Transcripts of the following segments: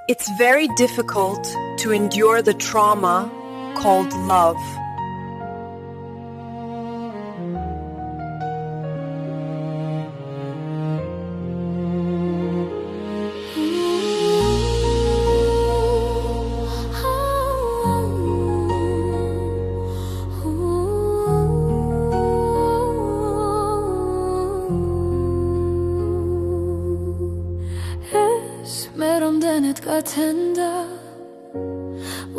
It's very difficult to endure the trauma called love. Atenda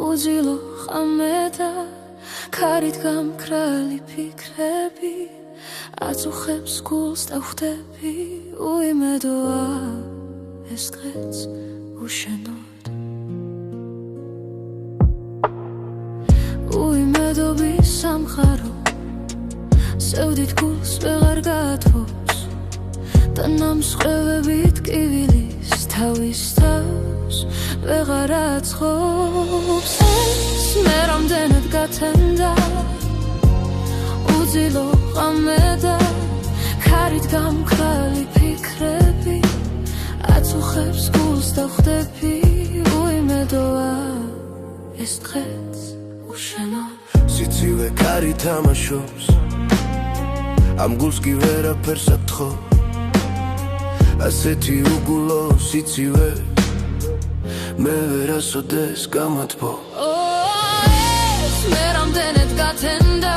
უძილო ხამე და ქარით გამქრალი ფიქრები აწუხებს გულს და ხვდები უიმედოა ეს დღეც უშენოდ უიმედობის სამყარო სევდით გულს ვეღარ გაათბობს და ნამსხევებით კივილის თავის ვეღარ აწყობს ეს მე რამდენად გათენდა უძილო ღამე და ქარით გამქრალი ფიქრები აწუხებს გულს და ხვდები უიმედოა ეს დღეც უშენოდ სიცივე ქარი თამაშობს ამ გულს კი ვერაფერს ათხოვ ასეთი უგულო სიცივე მე ვერასოდეს გამათბო ეს მე რამდენად გათენდა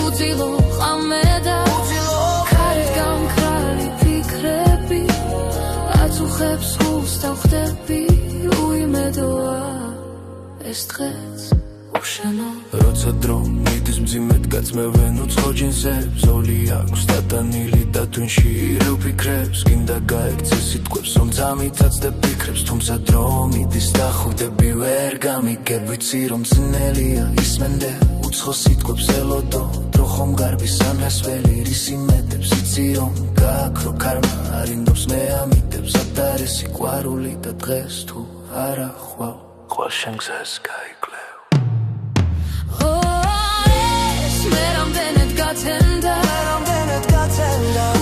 უძილო ღამე და ქარით გამქრალი ფიქრები აწუხებს გულს და ხვდები უიმედოა ეს დღეც უშენოდ როცა დრო მიდის მძიმედ გაწმევენ უცხო ჯინსებს ოლი აქვს დატანილი და თუნში ირევ ფიქრებს გინდა გაექცე სიტყვებს რომ ძამითაცდებ ფიქრებს თუმცა დრო მიდის და ხვდები ვერ გამიგებ ვიცი რომ ძნელია ისმენდე უცხო სიტყვებს ელოდო დრო ხომ გარბის ანასველი რისი მეტებს იცი რომ გააქრო ქარმა არინდობს მე ამიტებს ატარე სიყვარული და დღეს თუ არა ხვალ შენ გზას გაიკლე მე რამდენად გათენდა